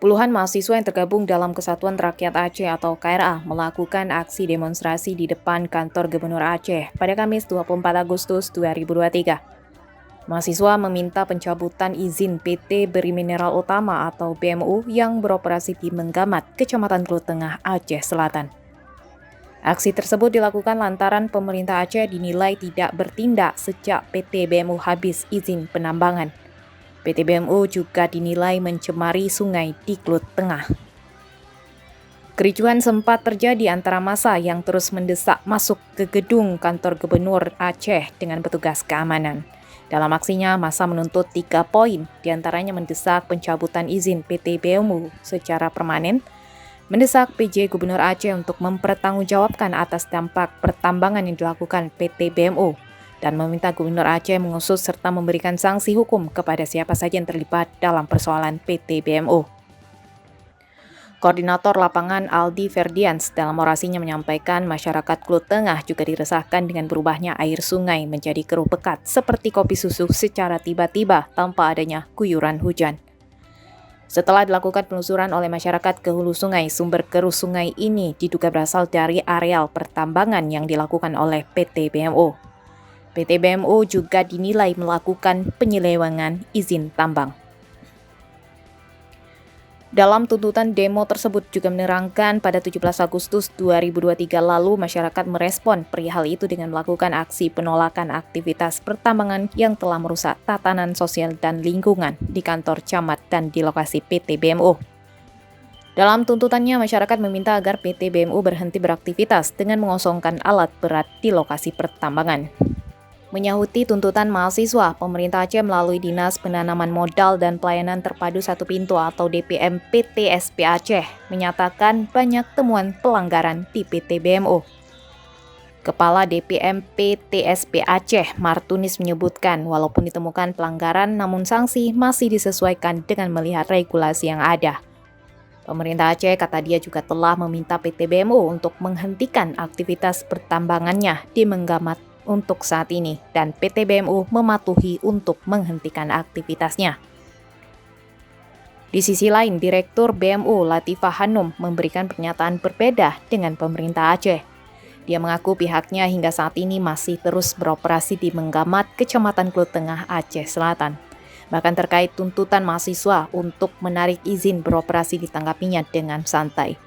Puluhan mahasiswa yang tergabung dalam Kesatuan Rakyat Aceh atau KRA melakukan aksi demonstrasi di depan kantor Gubernur Aceh pada Kamis 24 Agustus 2023. Mahasiswa meminta pencabutan izin PT Beri Mineral Utama atau BMU yang beroperasi di Menggamat, Kecamatan Kelut Tengah, Aceh Selatan. Aksi tersebut dilakukan lantaran pemerintah Aceh dinilai tidak bertindak sejak PT BMU habis izin penambangan. PT BMU juga dinilai mencemari sungai di Kelut Tengah. Kericuhan sempat terjadi antara massa yang terus mendesak masuk ke gedung kantor Gubernur Aceh dengan petugas keamanan. Dalam aksinya, massa menuntut 3 poin, diantaranya mendesak pencabutan izin PT BMU secara permanen, mendesak PJ Gubernur Aceh untuk mempertanggungjawabkan atas dampak pertambangan yang dilakukan PT BMU, dan meminta Gubernur Aceh mengusut serta memberikan sanksi hukum kepada siapa saja yang terlibat dalam persoalan PT BMU. Koordinator lapangan Aldi Ferdians dalam orasinya menyampaikan masyarakat Kelut Tengah juga diresahkan dengan berubahnya air sungai menjadi keruh pekat seperti kopi susu secara tiba-tiba tanpa adanya guyuran hujan. Setelah dilakukan penelusuran oleh masyarakat ke hulu sungai, sumber keruh sungai ini diduga berasal dari areal pertambangan yang dilakukan oleh PT BMU. PT BMU juga dinilai melakukan penyelewengan izin tambang. Dalam tuntutan demo tersebut juga menerangkan pada 17 Agustus 2023 lalu masyarakat merespon perihal itu dengan melakukan aksi penolakan aktivitas pertambangan yang telah merusak tatanan sosial dan lingkungan di kantor camat dan di lokasi PT BMU. Dalam tuntutannya, masyarakat meminta agar PT BMU berhenti beraktivitas dengan mengosongkan alat berat di lokasi pertambangan. Menyahuti tuntutan mahasiswa, pemerintah Aceh melalui Dinas Penanaman Modal dan Pelayanan Terpadu Satu Pintu atau DPM PTSP Aceh menyatakan banyak temuan pelanggaran di PT BMU. Kepala DPM PTSP Aceh, Martunis menyebutkan walaupun ditemukan pelanggaran namun sanksi masih disesuaikan dengan melihat regulasi yang ada. Pemerintah Aceh, kata dia, juga telah meminta PT BMU untuk menghentikan aktivitas pertambangannya di Menggamat untuk saat ini dan PT BMU mematuhi untuk menghentikan aktivitasnya. Di sisi lain, Direktur BMU Latifah Hanum memberikan pernyataan berbeda dengan pemerintah Aceh. Dia mengaku pihaknya hingga saat ini masih terus beroperasi di Menggamat, Kecamatan Kelut Tengah, Aceh Selatan. Bahkan terkait tuntutan mahasiswa untuk menarik izin beroperasi ditanggapinya dengan santai.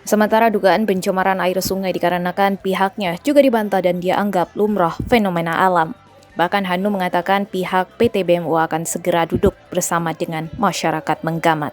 Sementara dugaan pencemaran air sungai dikarenakan pihaknya juga dibantah dan dia anggap lumrah fenomena alam. Bahkan Hanum mengatakan pihak PT BMU akan segera duduk bersama dengan masyarakat Menggamat.